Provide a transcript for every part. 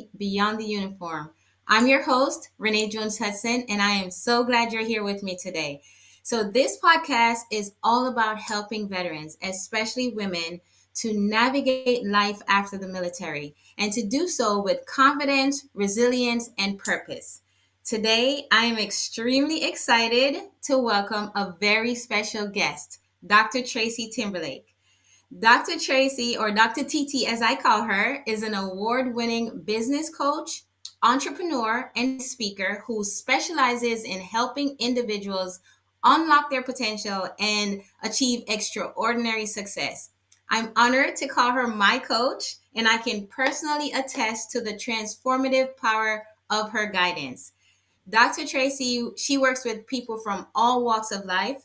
Legacy Beyond the Uniform. I'm your host, Renee Jones-Hudson, and I am so glad you're here with me today. So, this podcast is all about helping veterans, especially women, to navigate life after the military and to do so with confidence, resilience, and purpose. Today, I am extremely excited to welcome a very special guest, Dr. Tracy Timberlake. Dr. Tracy, or Dr. TT as I call her, is an award winning business coach, entrepreneur, and speaker who specializes in helping individuals unlock their potential and achieve extraordinary success. I'm honored to call her my coach, and I can personally attest to the transformative power of her guidance. Dr. Tracy, she works with people from all walks of life,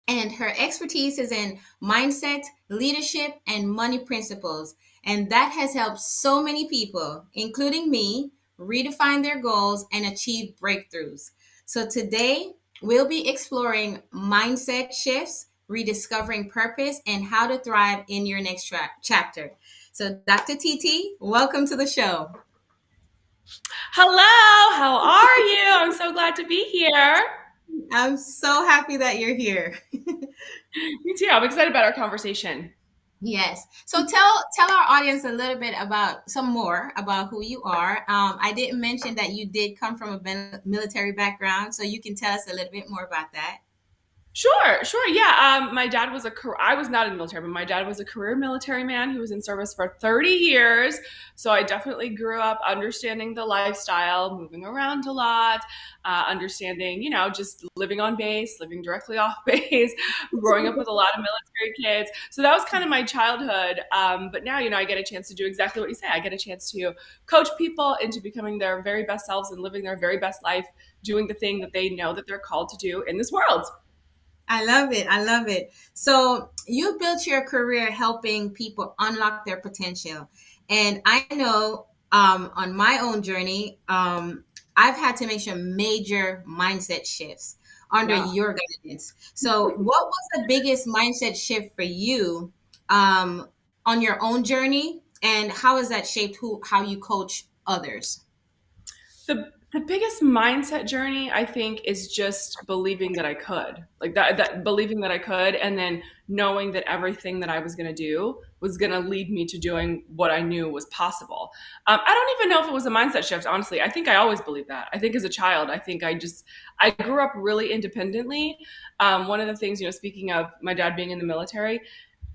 and her expertise is in mindset, leadership, and money principles. And that has helped so many people, including me, redefine their goals and achieve breakthroughs. So today, we'll be exploring mindset shifts, rediscovering purpose, and how to thrive in your next chapter. So, Dr. TT, welcome to the show. Hello, how are you? I'm so glad to be here. I'm so happy that you're here. Me too. I'm excited about our conversation. Yes. So tell our audience a little bit about some more about who you are. I didn't mention that you did come from a military background, so you can tell us a little bit more about that. Sure. Yeah. My dad was I was not in the military, but my dad was a career military man. He was in service for 30 years. So I definitely grew up understanding the lifestyle, moving around a lot, understanding, just living on base, living directly off base, growing up with a lot of military kids. So that was kind of my childhood. But now, I get a chance to do exactly what you say. I get a chance to coach people into becoming their very best selves and living their very best life, doing the thing that they know that they're called to do in this world. I love it. I love it. So you built your career helping people unlock their potential. And I know on my own journey, I've had to make some major mindset shifts under Wow. your guidance. So, what was the biggest mindset shift for you on your own journey, and how has that shaped how you coach others? The biggest mindset journey I think is just believing that I could. Like that believing that I could, and then knowing that everything that I was going to do was going to lead me to doing what I knew was possible. I don't even know if it was a mindset shift, honestly. I think I always believed that. I think as a child, I grew up really independently. One of the things, speaking of my dad being in the military,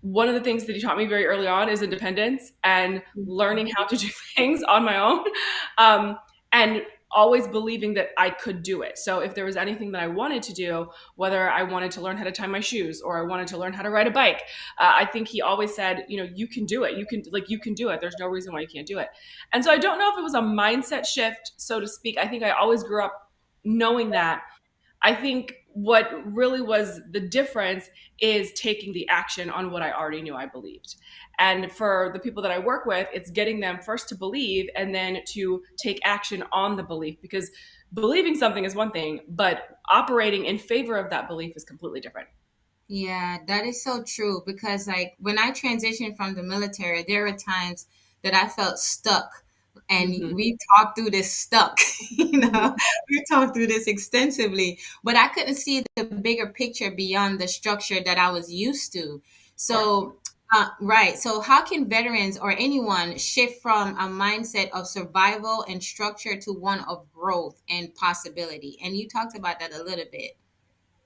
one of the things that he taught me very early on is independence and learning how to do things on my own. And always believing that I could do it. So if there was anything that I wanted to do, whether I wanted to learn how to tie my shoes or I wanted to learn how to ride a bike, I think he always said, you can do it. You can do it. There's no reason why you can't do it. And so I don't know if it was a mindset shift, so to speak. I think I always grew up knowing that. I think what really was the difference is taking the action on what I already knew I believed. And for the people that I work with, it's getting them first to believe and then to take action on the belief, because believing something is one thing, but operating in favor of that belief is completely different. Yeah, that is so true because like when I transitioned from the military, there were times that I felt stuck. And Hmm. we talked through this stuck, we talked through this extensively, but I couldn't see the bigger picture beyond the structure that I was used to. Sure. So, right. So, how can veterans or anyone shift from a mindset of survival and structure to one of growth and possibility? And you talked about that a little bit.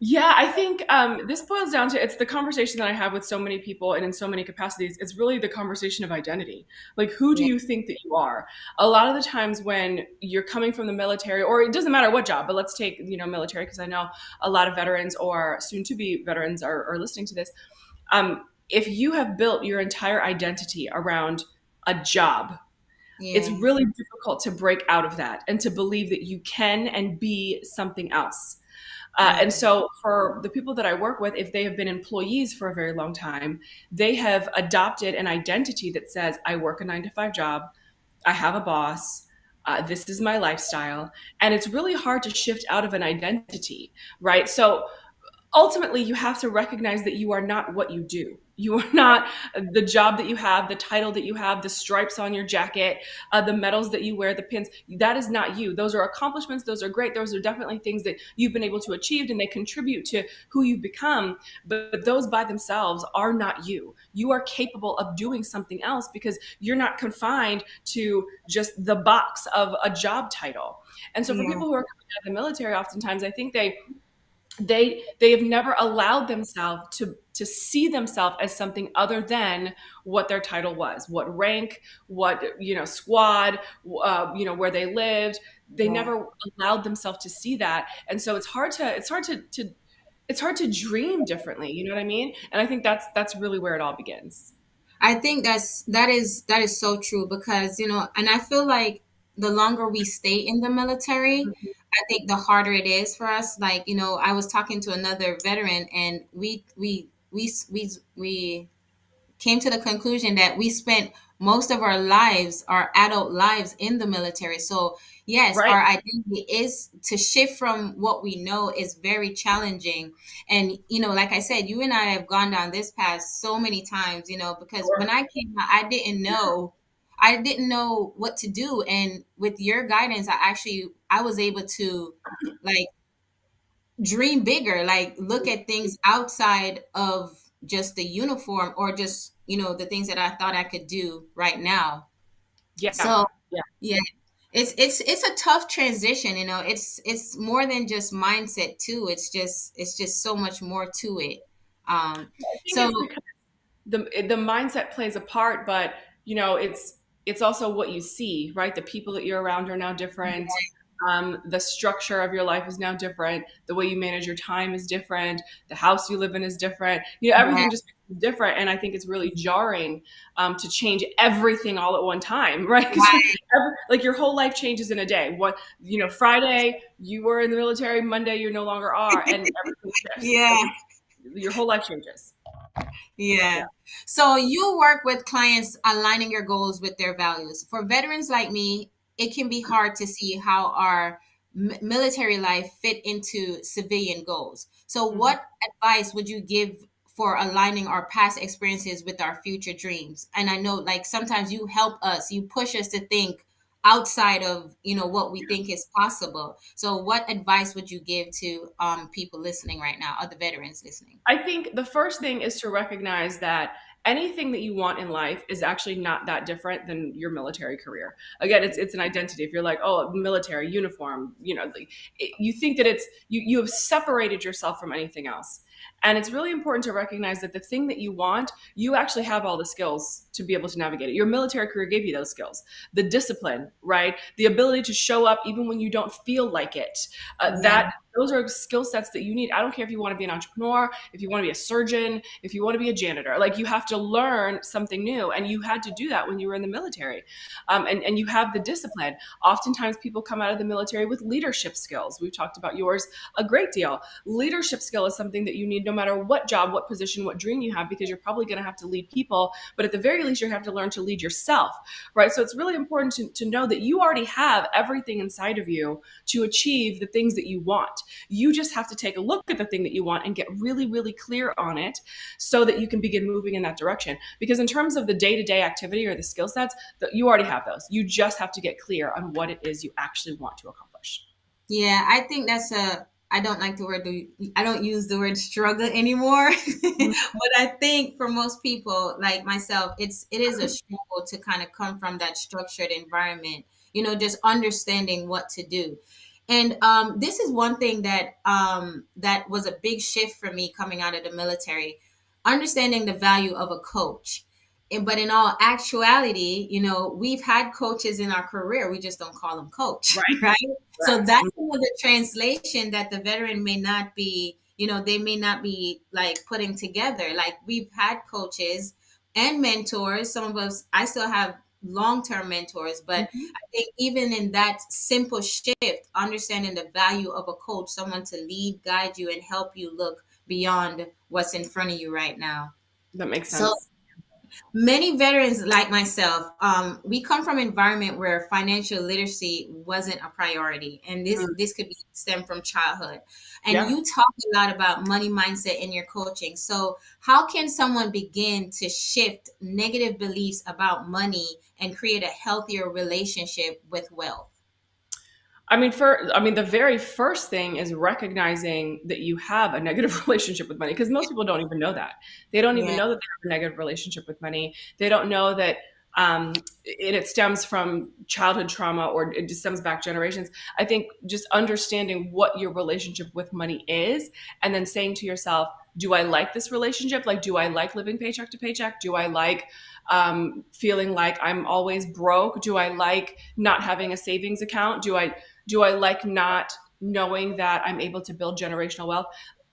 Yeah, I think this boils down to it's the conversation that I have with so many people and in so many capacities. It's really the conversation of identity. Like, who do Yeah. you think that you are? A lot of the times when you're coming from the military, or it doesn't matter what job, but let's take, military, because I know a lot of veterans or soon to be veterans are listening to this. If you have built your entire identity around a job, it's Yeah. really difficult to break out of that and to believe that you can and be something else. And Right. so, for the people that I work with, if they have been employees for a very long time, they have adopted an identity that says, I work a 9 to 5 job, I have a boss, this is my lifestyle. And it's really hard to shift out of an identity, right? So, ultimately, you have to recognize that you are not what you do. You are not the job that you have, the title that you have, the stripes on your jacket, the medals that you wear, the pins. That is not you. Those are accomplishments. Those are great. Those are definitely things that you've been able to achieve, and they contribute to who you've become. But those by themselves are not you. You are capable of doing something else because you're not confined to just the box of a job title. And so for Yeah. people who are coming out of the military, oftentimes I think they have never allowed themselves to see themselves as something other than what their title was, what rank, what squad, where they lived. They Yeah. never allowed themselves to see that, and so it's hard to dream differently. You know what I mean? And I think that's really where it all begins. I think that is so true because and I feel like the longer we stay in the military, I think the harder it is for us. Like I was talking to another veteran, and we came to the conclusion that we spent most of our lives, our adult lives, in the military. So, yes, Right. our identity is to shift from what we know is very challenging. And, like I said, you and I have gone down this path so many times, because when Sure. I came out, I didn't know what to do. And with your guidance, I was able to like dream bigger, like look at things outside of just the uniform, or just the things that I thought I could do right now. Yeah. So Yeah. yeah, it's a tough transition. It's more than just mindset too. It's just so much more to it. I think So it's because the mindset plays a part, but it's also what you see, right? The people that you're around are now different. The structure of your life is now different. The way you manage your time is different. The house you live in is different. yeah, Everything just becomes different, and I think it's really jarring to change everything all at one time, right? Because right, like your whole life changes in a day. Friday you were in the military, Monday you no longer are, and everything shifts. yeah. Your whole life changes. Yeah. Yeah. So you work with clients aligning your goals with their values. For veterans like me, it can be hard to see how our military life fit into civilian goals. So Mhm. what advice would you give for aligning our past experiences with our future dreams? And I know, like, sometimes you help us, you push us to think outside of, what we think is possible. So what advice would you give to people listening right now, other veterans listening? I think the first thing is to recognize that anything that you want in life is actually not that different than your military career. Again, it's an identity. If you're like, oh, military uniform, you think that you have separated yourself from anything else. And it's really important to recognize that the thing that you want, you actually have all the skills to be able to navigate it. Your military career gave you those skills, the discipline, right? The ability to show up even when you don't feel like it. Yeah. That those are skill sets that you need. I don't care if you want to be an entrepreneur, if you want to be a surgeon, if you want to be a janitor. Like, you have to learn something new, and you had to do that when you were in the military. And you have the discipline. Oftentimes people come out of the military with leadership skills. We've talked about yours a great deal. Leadership skill is something that you need no matter what job, what position, what dream you have, because you're probably going to have to lead people, but at the very least you have to learn to lead yourself, right? So it's really important to know that you already have everything inside of you to achieve the things that you want. You just have to take a look at the thing that you want and get really, really clear on it so that you can begin moving in that direction. Because in terms of the day-to-day activity or the skill sets, you already have those. You just have to get clear on what it is you actually want to accomplish. Yeah, I think I don't like the word, I don't use the word struggle anymore. But I think for most people like myself, it is a struggle to kind of come from that structured environment, just understanding what to do. And this is one thing that was a big shift for me coming out of the military, understanding the value of a coach. But in all actuality, we've had coaches in our career. We just don't call them coach, Right. right? So Correct. that's another translation that the veteran may not be, they may not be like putting together. Like, we've had coaches and mentors. Some of us, I still have long-term mentors, but Mhm. I think even in that simple shift, understanding the value of a coach, someone to lead, guide you, and help you look beyond what's in front of you right now. That makes So sense. Many veterans like myself, we come from an environment where financial literacy wasn't a priority, and this Mm, this could be stem from childhood. And yeah. you talk a lot about money mindset in your coaching. So, how can someone begin to shift negative beliefs about money and create a healthier relationship with wealth? The very first thing is recognizing that you have a negative relationship with money, because most people don't even know that. They don't even Yeah. know that they have a negative relationship with money. They don't know that it stems from childhood trauma, or it just stems back generations. I think just understanding what your relationship with money is, and then saying to yourself, do I like this relationship? Like, do I like living paycheck to paycheck? Do I like feeling like I'm always broke? Do I like not having a savings account? Do I like not knowing that I'm able to build generational wealth?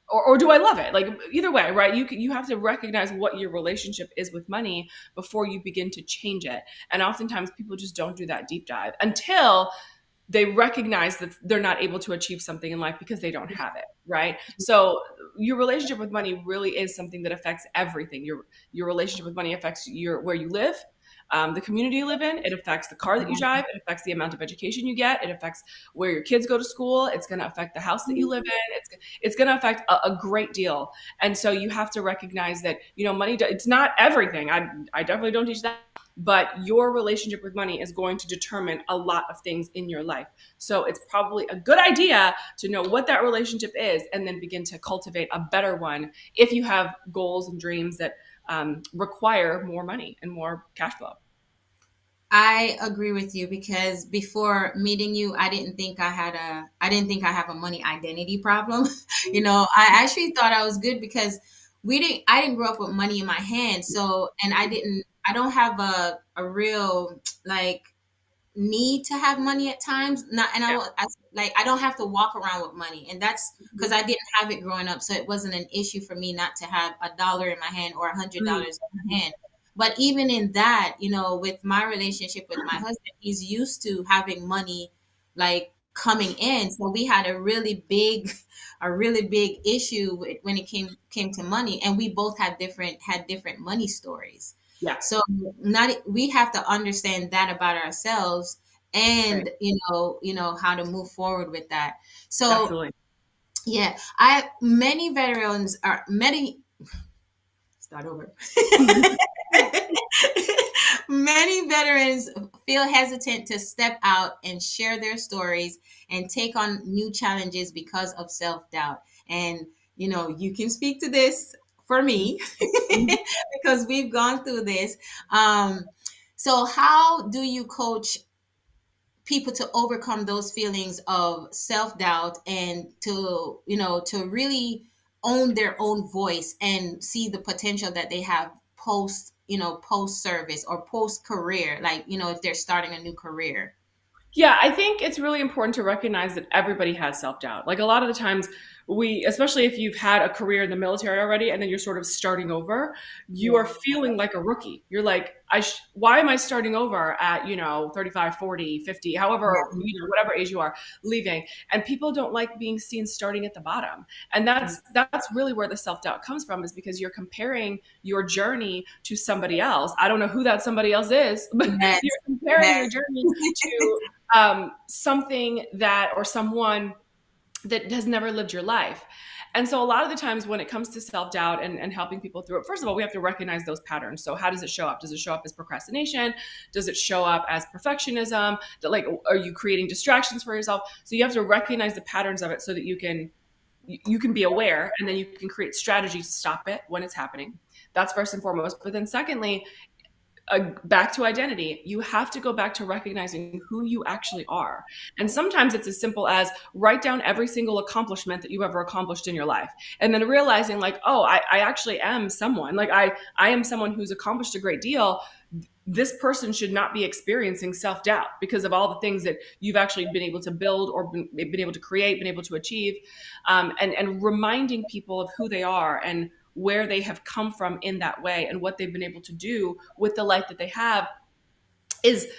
Or do I love it? Like, either way, right? You have to recognize what your relationship is with money before you begin to change it. And oftentimes people just don't do that deep dive until they recognize that they're not able to achieve something in life because they don't have it, right? So your relationship with money really is something that affects everything. Your relationship with money affects your where you live, the community you live in. It affects the car that you drive. It affects the amount of education you get. It affects where your kids go to school. It's going to affect the house that you live in. It's going to affect a great deal. And so you have to recognize that, money, it's not everything. I definitely don't teach that, but your relationship with money is going to determine a lot of things in your life. So it's probably a good idea to know what that relationship is, and then begin to cultivate a better one if you have goals and dreams that require more money and more cash flow. I agree with you because before meeting you, I didn't think I have a money identity problem. I actually thought I was good because I didn't grow up with money in my hand. So, and I don't have a real like need to have money at times. Not, and Yeah. like I don't have to walk around with money, and that's because Mhm. I didn't have it growing up, so it wasn't an issue for me not to have $1 in my hand or Mm. $100 in my hand. But even in that, with my relationship with my husband, he's used to having money like coming in, so we had a really big issue when it came to money, and we both had different money stories. Yeah. So not we have to understand that about ourselves, Right. and how to move forward with that. So Absolutely. yeah, I many veterans are many start over. Many veterans feel hesitant to step out and share their stories and take on new challenges because of self-doubt. And you can speak to this for me Mhm. because we've gone through this. So how do you coach people to overcome those feelings of self-doubt and to really own their own voice and see the potential that they have post service or post career, like if they're starting a new career? Yeah, I think it's really important to recognize that everybody has self doubt. Like, a lot of the times, especially if you've had a career in the military already and then you're sort of starting over, you are Yeah. feeling like a rookie. You're like, why am I starting over at, 35, 40, 50, however, Yeah. whatever age you are leaving? And people don't like being seen starting at the bottom. And that's really where the self doubt comes from, is because you're comparing your journey to somebody else. I don't know who that somebody else is, but Yes. you're comparing Yes. your journey to something that, or someone that has never lived your life. And so a lot of the times when it comes to self-doubt and helping people through it, first of all, we have to recognize those patterns. So how does it show up? Does it show up as procrastination? Does it show up as perfectionism? Like, are you creating distractions for yourself? So you have to recognize the patterns of it so that you can be aware, and then you can create strategy to stop it when it's happening. That's first and foremost. But then secondly, back to identity, you have to go back to recognizing who you actually are. And sometimes it's as simple as write down every single accomplishment that you ever accomplished in your life, and then realizing, like, oh, I actually am someone. Like, I am someone who's accomplished a great deal. This person should not be experiencing self-doubt because of all the things that you've actually been able to build, or been able to create, been able to achieve. And reminding people of who they are and where they have come from in that way, and what they've been able to do with the life that they have, is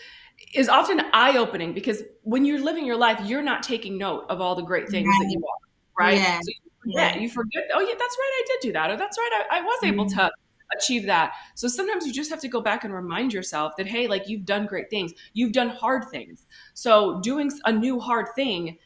is often eye-opening, because when you're living your life, you're not taking note of all the great things that you Right. are, right? Yeah. So Yeah. you forget, oh yeah, that's right, I did do that, or that's right, I was able Mhm. to achieve that. So sometimes you just have to go back and remind yourself that, hey, like you've done great things, you've done hard things. So doing a new hard thing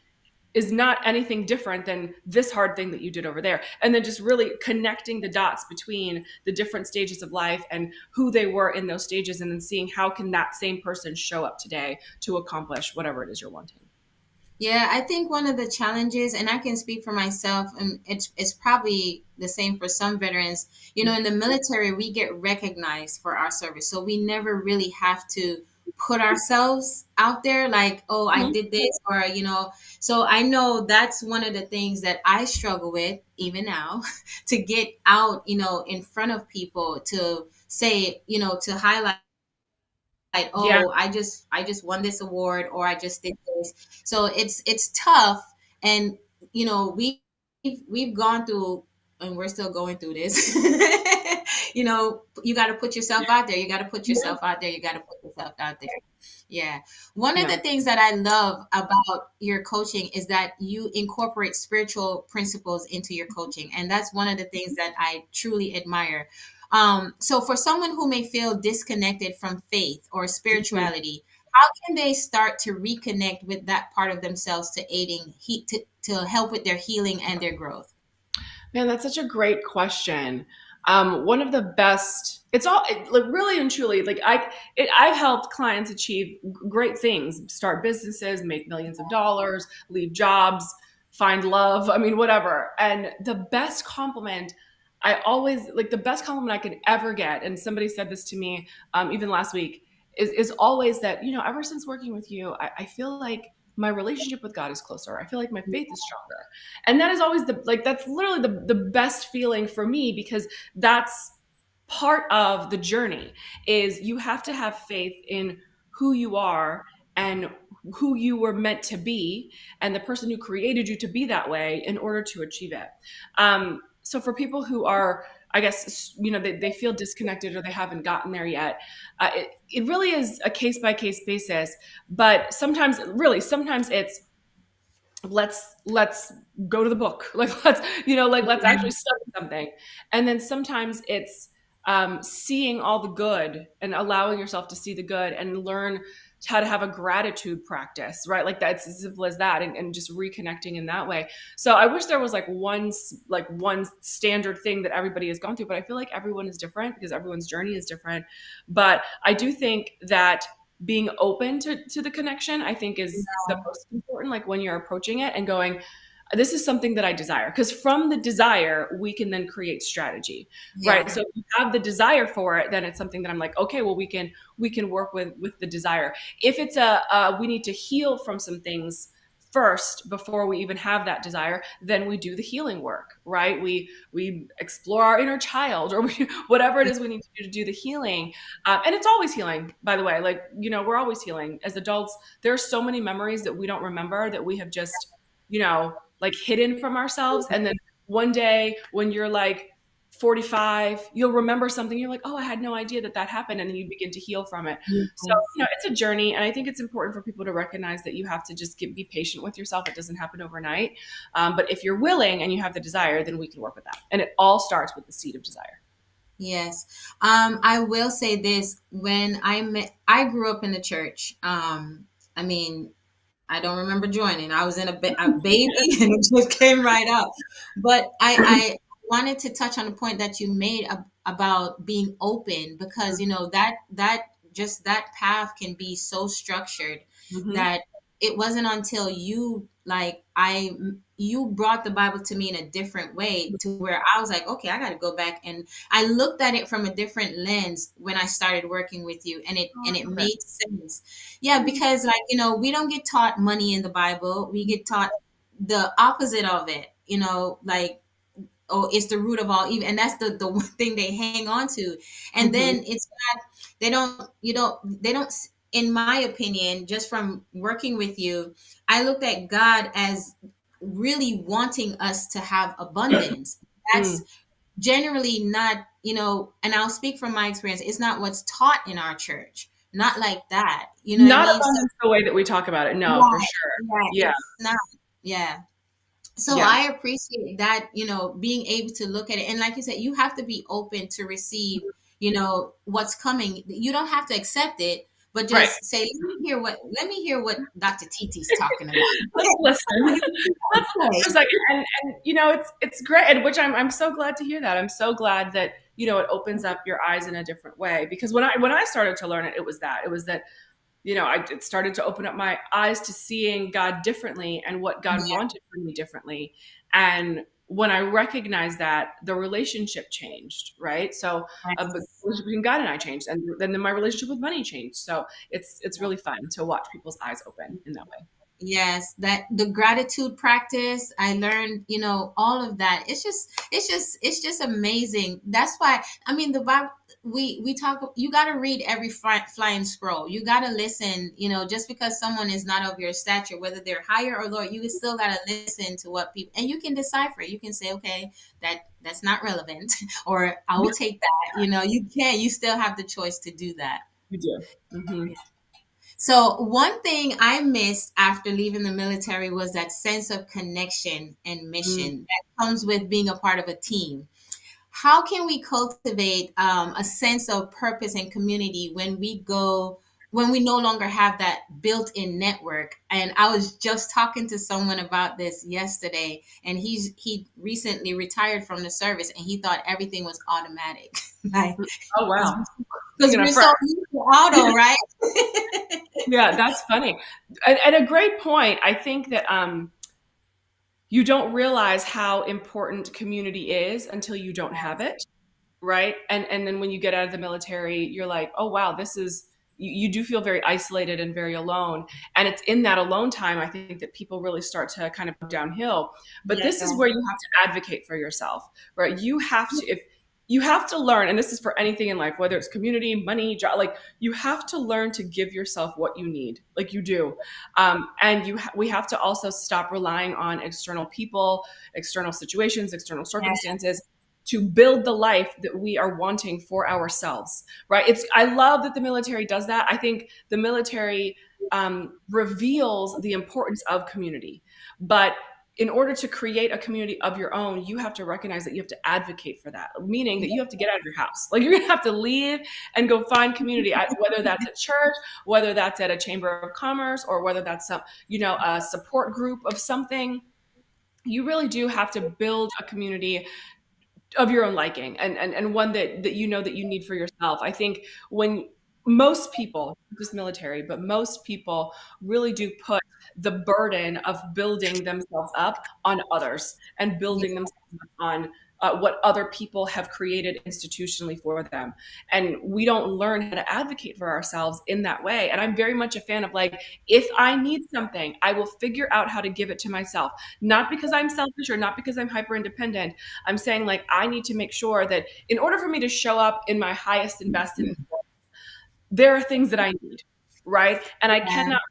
is not anything different than this hard thing that you did over there. And then just really connecting the dots between the different stages of life and who they were in those stages, and then seeing how can that same person show up today to accomplish whatever it is you're wanting. Yeah, I think one of the challenges, and I can speak for myself, and it's probably the same for some veterans. You know, in the military, we get recognized for our service, so we never really have to put ourselves out there like, oh, I Mhm. did this, or So I know that's one of the things that I struggle with even now, to get out, in front of people to say, to highlight, Yeah. oh, I just won this award, or I just did this. So it's tough. And we've gone through, and we're still going through this. You got to put yourself out there, you got to put Yeah. yourself out there, you got to put yourself out there. Yeah. One of Yeah. the things that I love about your coaching is that you incorporate spiritual principles into your coaching. And that's one of the things that I truly admire. So, for someone who may feel disconnected from faith or Mhm. spirituality, how can they start to reconnect with that part of themselves to to help with their healing and their growth? Man, that's such a great question. One of the best, like really and truly, like I've helped clients achieve great things, start businesses, make millions of dollars, leave jobs, find love. I mean, whatever. And the best compliment the best compliment I could ever get. And somebody said this to me, even last week, is always that, ever since working with you, I feel like my relationship with God is closer. I feel like my faith is stronger. And that is always that's literally the best feeling for me, because that's part of the journey. Is you have to have faith in who you are and who you were meant to be, and the person who created you to be that way in order to achieve it. So for people who are, I guess, they feel disconnected or they haven't gotten there yet, it really is a case by case basis. But sometimes it's, let's go to the book, like let's actually study something. And then sometimes it's seeing all the good and allowing yourself to see the good and learn how to have a gratitude practice, right? Like that's as simple as that, and just reconnecting in that way. So I wish there was like one standard thing that everybody has gone through, but I feel like everyone is different because everyone's journey is different. But I do think that being open to the connection, I think, is the most important. Like when you're approaching it and going, this is something that I desire, because from the desire we can then create strategy, right? Yeah. So if you have the desire for it, then it's something that I'm like, okay, well, we can work with the desire. If it's we need to heal from some things first before we even have that desire, then we do the healing work, right? We explore our inner child, or whatever it is we need to do the healing. And it's always healing, by the way. Like, we're always healing as adults. There are so many memories that we don't remember, that we have just, like hidden from ourselves. And then one day when you're like 45, you'll remember something. You're like, oh, I had no idea that happened. And then you begin to heal from it. So, Yes. it's a journey. And I think it's important for people to recognize that you have to just be patient with yourself. It doesn't happen overnight. But if you're willing and you have the desire, then we can work with that. And it all starts with the seed of desire. Yes. I will say this. When I grew up in the church. I mean, I don't remember joining. I was in a baby and it just came right up. But I wanted to touch on the point that you made about being open, because that path can be so structured Mm-hmm. that it wasn't until you brought the Bible to me in a different way, to where I was like, okay, I got to go back, and I looked at it from a different lens when I started working with you, and it Oh, and I it love it. made sense. Yeah, because we don't get taught money in the Bible. We get taught the opposite of it. Like, oh, it's the root of all evil, and that's the one thing they hang on to. And Mm-hmm. then it's not. They don't. In my opinion, just from working with you, I looked at God as really wanting us to have abundance. Mm. That's generally not, and I'll speak from my experience, it's not what's taught in our church. Not like that. You know what I Not mean? So, abundance the way that we talk about it. No, for right, sure. right. Yeah. It's not. Yeah. So Yeah. I appreciate that, being able to look at it. And like you said, you have to be open to receive, what's coming. You don't have to accept it, but Right. just say, let me hear what Dr. Titi's talking about. Let's listen. Let's listen Okay. for a second. And it's great, and which I'm so glad to hear that. I'm so glad that it opens up your eyes in a different way, because when I started to learn it, it was that it started to open up my eyes to seeing God differently and what God Yeah. wanted from me differently. And when I recognized that, the relationship changed, right? So the Yes. relationship between God and I changed, and then my relationship with money changed. So it's really fun to watch people's eyes open in that way. Yes, that the gratitude practice, I learned, all of that. It's just amazing. That's why, I mean, the Bible, we talk, you got to read every flying scroll. You got to listen, just because someone is not of your stature, whether they're higher or lower, you still got to listen to what people, and you can decipher. You can say, okay, that's not relevant, or I will take that. You still have the choice to do that. You do. So, one thing I missed after leaving the military was that sense of connection and Mm-hmm. mission that comes with being a part of a team. How can we cultivate a sense of purpose and community when we no longer have that built-in network? And I was just talking to someone about this yesterday, and he recently retired from the service, and he thought everything was automatic, like Oh wow. because Speaking of we're friends. so used to auto, right? Yeah, that's funny. And a great point. I think that you don't realize how important community is until you don't have it, right? And then when you get out of the military, you're like, oh wow, this is you do feel very isolated and very alone. And it's in that alone time, I think, that people really start to kind of go downhill. But Yeah. this is where you have to advocate for yourself, right? If you have to learn, and this is for anything in life, whether it's community, money, job, like you have to learn to give yourself what you need, like you do. And we have to also stop relying on external people, external situations, external circumstances to build the life that we are wanting for ourselves, right? I love that the military does that. I think the military reveals the importance of community, but in order to create a community of your own, you have to recognize that you have to advocate for that, meaning that you have to get out of your house. Like you're gonna have to leave and go find community, whether that's at church, whether that's at a chamber of commerce, or whether that's a support group of something. You really do have to build a community of your own liking, and one that that you need for yourself. I think when most people, not just military, but most people really do put the burden of building themselves up on others and Yeah. building themselves up on what other people have created institutionally for them. And we don't learn how to advocate for ourselves in that way. And I'm very much a fan of, like, if I need something, I will figure out how to give it to myself, not because I'm selfish or not because I'm hyper independent. I'm saying, like, I need to make sure that in order for me to show up in my highest and best, there are things that I need, right? And I Yeah. cannot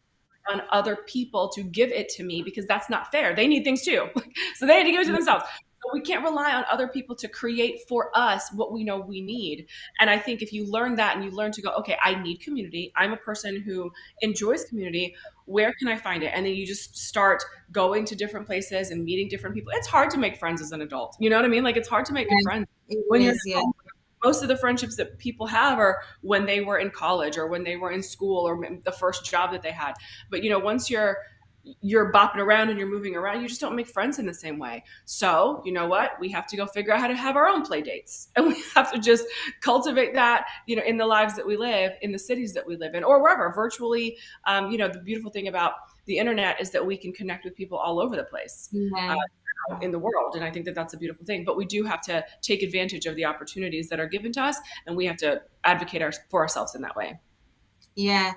on other people to give it to me, because that's not fair. They need things too. So they need to give it to themselves. So we can't rely on other people to create for us what we know we need. And I think if you learn that and you learn to go, okay, I need community. I'm a person who enjoys community. Where can I find it? And then you just start going to different places and meeting different people. It's hard to make friends as an adult. You know what I mean? Like, it's hard to make good Yeah, friends it when you're is. Yeah. most of the friendships that people have are when they were in college or when they were in school or the first job that they had. But once you're bopping around and you're moving around, you just don't make friends in the same way. So you know what? We have to go figure out how to have our own play dates, and we have to just cultivate that, in the lives that we live, in the cities that we live in, or wherever virtually. The beautiful thing about the internet is that we can connect with people all over the place. Uh, Yeah. in the world. And I think that that's a beautiful thing. But we do have to take advantage of the opportunities that are given to us, and we have to advocate for ourselves in that way. Yeah.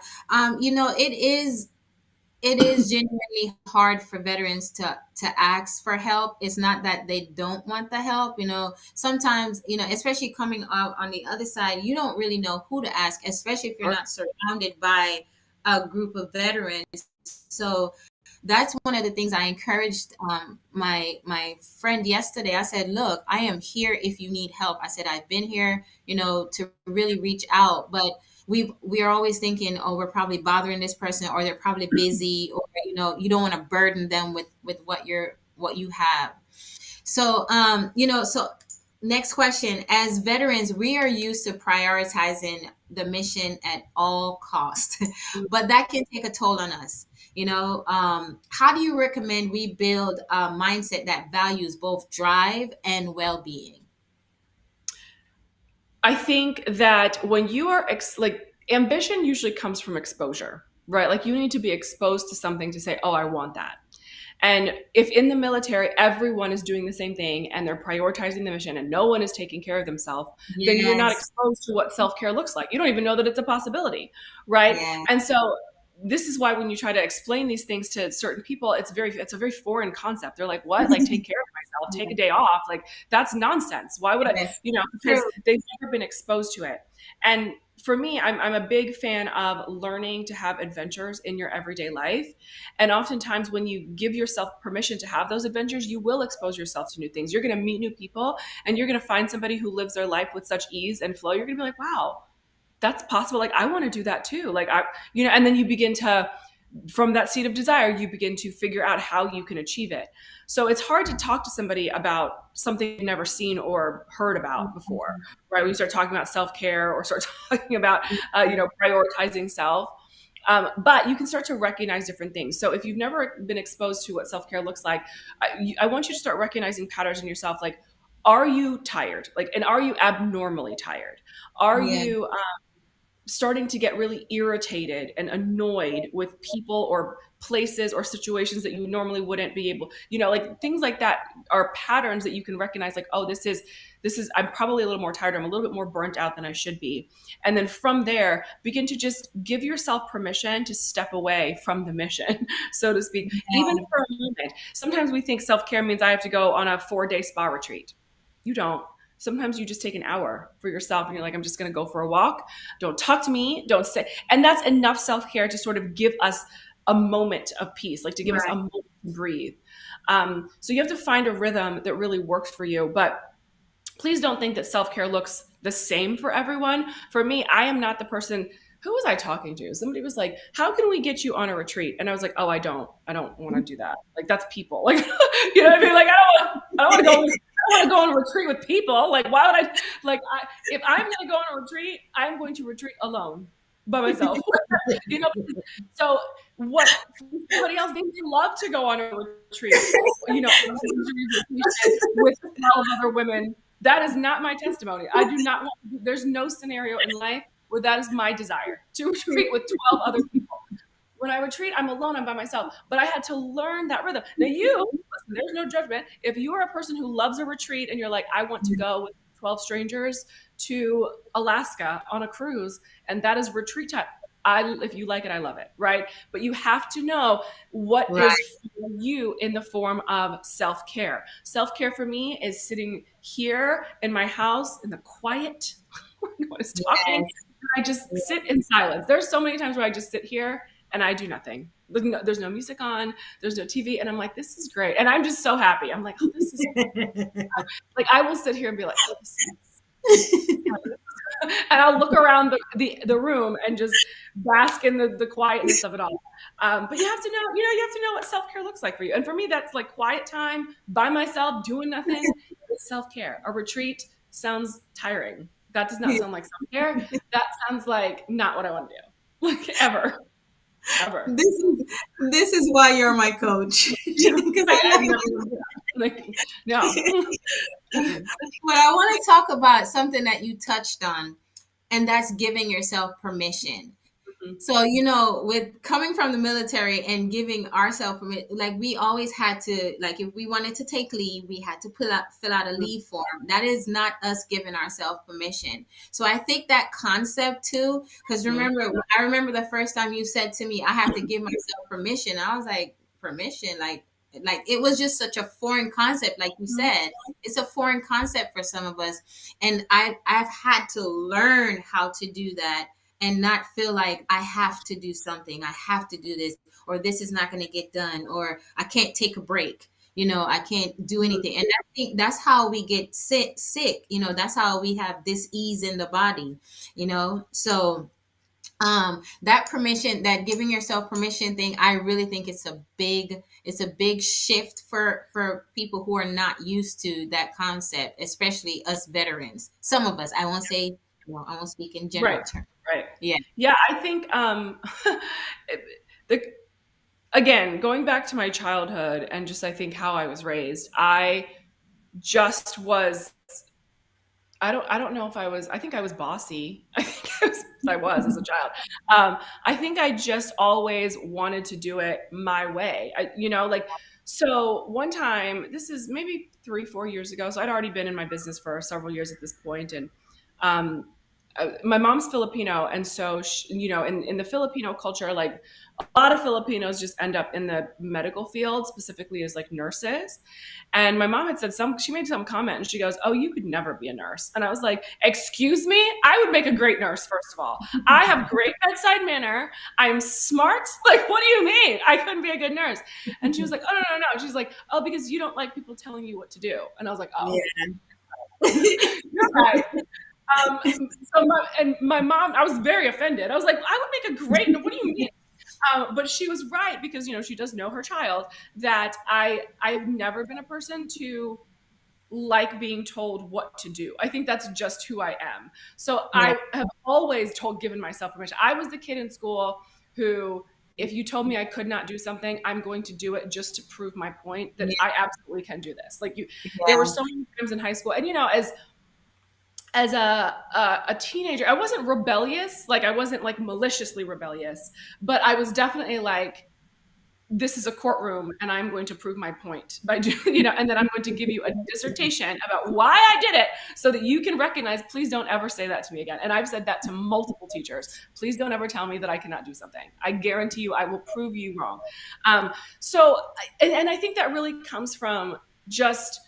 It is genuinely hard for veterans to ask for help. It's not that they don't want the help. Sometimes, especially coming out on the other side, you don't really know who to ask, especially if you're Sure. not surrounded by a group of veterans. So that's one of the things I encouraged my friend yesterday. I said, "Look, I am here if you need help." I said, "I've been here, to really reach out, but we are always thinking, oh, we're probably bothering this person, or they're probably busy, or you don't want to burden them with what you have. So, so next question. As veterans, we are used to prioritizing the mission at all costs, but that can take a toll on us. How do you recommend we build a mindset that values both drive and well-being? I think that when you are like ambition usually comes from exposure, right? Like you need to be exposed to something to say, "Oh, I want that." And if in the military everyone is doing the same thing and they're prioritizing the mission and no one is taking care of themselves, then you're not Yes. exposed to what self-care looks like. You don't even know that it's a possibility, right? Yeah. And so this is why when you try to explain these things to certain people, it's a very foreign concept. They're like, "What? Like take care of myself, take Yeah. a day off." Like that's nonsense. Why would I, Yes. because True. they've never been exposed to it. And for me, I'm a big fan of learning to have adventures in your everyday life. And oftentimes, when you give yourself permission to have those adventures, you will expose yourself to new things. You're going to meet new people and you're going to find somebody who lives their life with such ease and flow. You're going to be like, wow, that's possible. Like, I want to do that too. And then you begin to, from that seed of desire, you begin to figure out how you can achieve it. So it's hard to talk to somebody about something you've never seen or heard about before, right? When you start talking about self care or start talking about, prioritizing self. But you can start to recognize different things. So if you've never been exposed to what self care looks like, I want you to start recognizing patterns in yourself. Like, are you tired? Like, and are you abnormally tired? Are Yeah. you starting to get really irritated and annoyed with people or places or situations that you normally wouldn't be able, like things like that are patterns that you can recognize, like, oh, this is I'm probably a little more tired, I'm a little bit more burnt out than I should be. And then from there begin to just give yourself permission to step away from the mission so to speak, even for a moment. Sometimes we think self-care means I have to go on a 4-day spa retreat. You don't. Sometimes you just take an hour for yourself and you're like, I'm just going to go for a walk. Don't talk to me. Don't say. And that's enough self care to sort of give us a moment of peace, like to give us a Right. moment to breathe. So you have to find a rhythm that really works for you. But please don't think that self care looks the same for everyone. For me, I am not the person. Who was I talking to? Somebody was like, "How can we get you on a retreat?" And I was like, "Oh, I don't want to do that. Like that's people. Like, you know what I mean? Like I don't want to go. I don't want to go on a retreat with people. Like, why would I? Like, if I'm going to go on a retreat, I'm going to retreat alone by myself. you know. So what? For somebody else, they may love to go on a retreat. With 12 other women. That is not my testimony. I do not want. There's no scenario in life where that is my desire to retreat with 12 other people. When I retreat, I'm alone, I'm by myself. But I had to learn that rhythm. Now, listen, there's no judgment. If you are a person who loves a retreat and you're like, I want to go with 12 strangers to Alaska on a cruise, and that is retreat time. If you like it, I love it, right? But you have to know what Right. is for you in the form of self care. Self care for me is sitting here in my house in the quiet where no one is talking. Yes. I just sit in silence. There's so many times where I just sit here and I do nothing. There's no music on, there's no TV, and I'm like, this is great. And I'm just so happy. I'm like, oh, this is like I will sit here and be like, oh, this is and I'll look around the room and just bask in the quietness of it all. But you have to know, you have to know what self care looks like for you. And for me, that's like quiet time by myself, doing nothing. It's self care. A retreat sounds tiring. That does not sound like self care. That sounds like not what I want to do, like ever, ever. This is why you're my coach. Yeah, Because like I I've like never done that. Like no. Mm-mm. but I want to talk about something that you touched on, and that's giving yourself permission. Mhm. So, with coming from the military and giving ourselves permission, like we always had to, like if we wanted to take leave, we had to fill out a leave form. That is not us giving ourselves permission. So I think that concept too, because Mhm. I remember the first time you said to me, I have to give myself permission. I was like, permission? Like it was just such a foreign concept. Like you said, it's a foreign concept for some of us. And I've had to learn how to do that and not feel like I have to do something. I have to do this, or this is not going to get done, or I can't take a break. I can't do anything. And I think that's how we get sick. That's how we have dis-ease in the body. So That permission, that giving yourself permission thing, I really think it's a big shift for people who are not used to that concept, especially us veterans. Some of us, I won't say, well, I won't speak in Right, general terms. right. Yeah. Yeah, I think the again, going back to my childhood and just I think how I was raised, I just was I don't know if I think I was bossy. I think I was as a child. I think I just always wanted to do it my way. Like so one time, this is maybe 3, 4 years ago. So I'd already been in my business for several years at this point, and um, my mom's Filipino, and so in the Filipino culture, like a lot of Filipinos just end up in the medical field, specifically as like nurses. And my mom had said she made some comment and she goes, "Oh, you could never be a nurse." And I was like, "Excuse me? I would make a great nurse, first of all. I have great bedside manner. I'm smart. Like, what do you mean? I couldn't be a good nurse." And she was like, "Oh, no, no, no." She's like, "Oh, because you don't like people telling you what to do." And I was like, "Oh, Yeah. you're right." My mom, I was very offended. I was like, "I would make a great, what do you mean?" But she was right because she does know her child that I've never been a person to like being told what to do. I think that's just who I am. So Yeah. I have always given myself permission. I was the kid in school who, if you told me I could not do something, I'm going to do it just to prove my point that I absolutely can do this. Like there were Yeah. so many times in high school, and as a teenager, I wasn't rebellious. Like I wasn't like maliciously rebellious, but I was definitely like, this is a courtroom and I'm going to prove my point by doing, and then I'm going to give you a dissertation about why I did it so that you can recognize, please don't ever say that to me again. And I've said that to multiple teachers. Please don't ever tell me that I cannot do something. I guarantee you, I will prove you wrong. And I think that really comes from just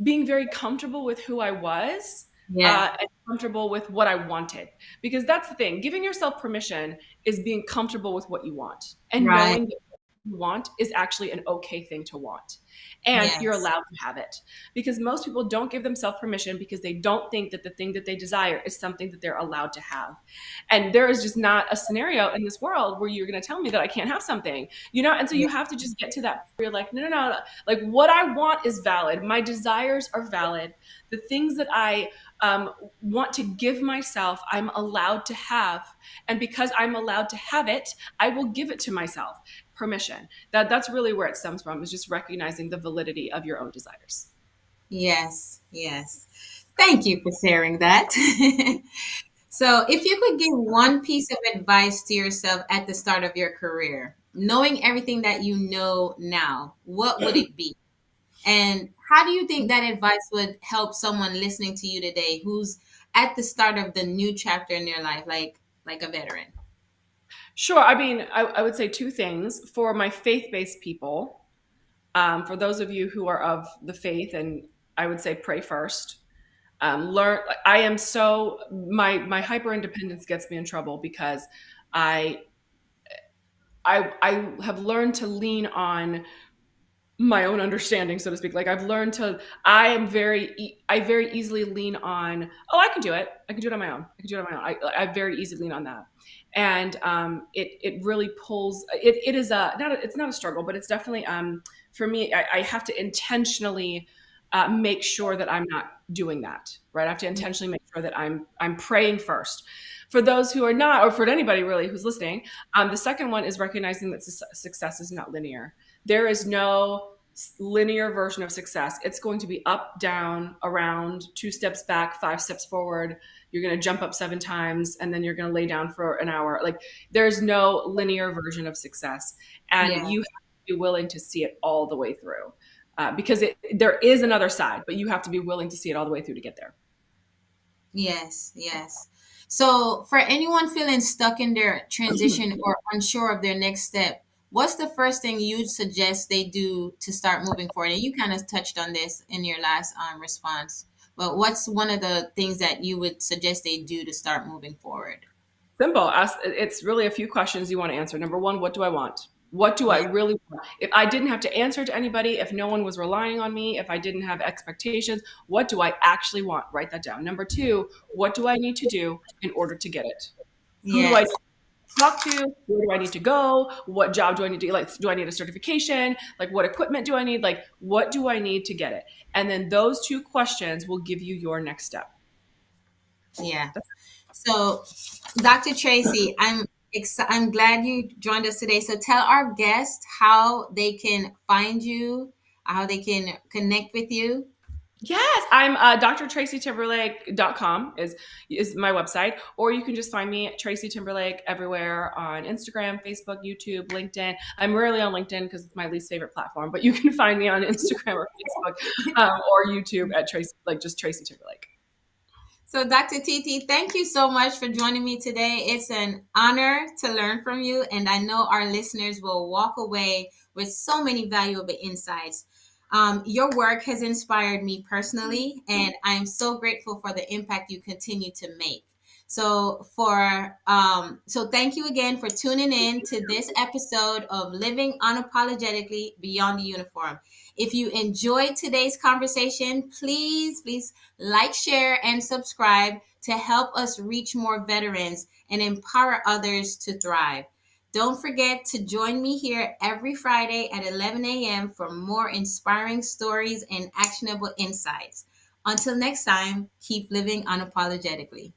being very comfortable with who I was, Yeah. and comfortable with what I wanted. Because that's the thing. Giving yourself permission is being comfortable with what you want and Right. knowing that what you want is actually an okay thing to want. And you're Yes. allowed to have it. Because most people don't give themselves permission because they don't think that the thing that they desire is something that they're allowed to have. And there is just not a scenario in this world where you're going to tell me that I can't have something, And so Yeah. you have to just get to that where you're like, no, no, no. Like what I want is valid. My desires are valid. The things that I want to give myself, I'm allowed to have. And because I'm allowed to have it, I will give it to myself. Permission. That's really where it stems from, is just recognizing the validity of your own desires. Yes. Yes. Thank you for sharing that. So, if you could give one piece of advice to yourself at the start of your career, knowing everything that you know now, what would it be? And how do you think that advice would help someone listening to you today who's at the start of the new chapter in their life, like a veteran? Sure. I mean, I would say two things for my faith-based people. For those of you who are of the faith, and I would say pray first. Learn. I am so my hyper independence gets me in trouble because I I have learned to lean on my own understanding, so to speak. Like I've learned to, I very easily lean on, oh, I can do it. I can do it on my own. I can do it on my own. I very easily lean on that. And it really pulls, it is it's not a struggle, but it's definitely, for me, I have to intentionally make sure that I'm not doing that, right? I have to intentionally make sure that I'm praying first. For those who are not, or for anybody really who's listening, the second one is recognizing that success is not linear. There is no linear version of success. It's going to be up, down, around, 2 steps back, 5 steps forward. You're going to jump up 7 times and then you're going to lay down for an hour. Like there's no linear version of success. And Yeah. you have to be willing to see it all the way through. Because there is another side, but you have to be willing to see it all the way through to get there. Yes, yes. So, for anyone feeling stuck in their transition or unsure of their next step, what's the first thing you'd suggest they do to start moving forward? And you kind of touched on this in your last response, but what's one of the things that you would suggest they do to start moving forward? Simple. It's really a few questions you want to answer. Number one, what do I want? What do I Yeah. really want? If I didn't have to answer to anybody, if no one was relying on me, if I didn't have expectations, what do I actually want? Write that down. Number two, what do I need to do in order to get it? Who do I Yes. talk to? Where do I need to go? What job do I need to like? Do I need a certification? Like, what equipment do I need? Like, what do I need to get it? And then those two questions will give you your next step. Yeah. So, Dr. Tracy, I'm glad you joined us today. So, tell our guests how they can find you, how they can connect with you. Yes, I'm drtracytimberlake.com is my website, or you can just find me at Tracy Timberlake everywhere on Instagram, Facebook, YouTube, LinkedIn. I'm rarely on LinkedIn because it's my least favorite platform, but you can find me on Instagram or Facebook or YouTube at Tracy, like just Tracy Timberlake. So, Dr. Titi, thank you so much for joining me today. It's an honor to learn from you, and I know our listeners will walk away with so many valuable insights. Your work has inspired me personally, and I'm so grateful for the impact you continue to make. So thank you again for tuning in to this episode of Living Unapologetically Beyond the Uniform. If you enjoyed today's conversation, please like, share, and subscribe to help us reach more veterans and empower others to thrive. Don't forget to join me here every Friday at 11 a.m. for more inspiring stories and actionable insights. Until next time, keep living unapologetically.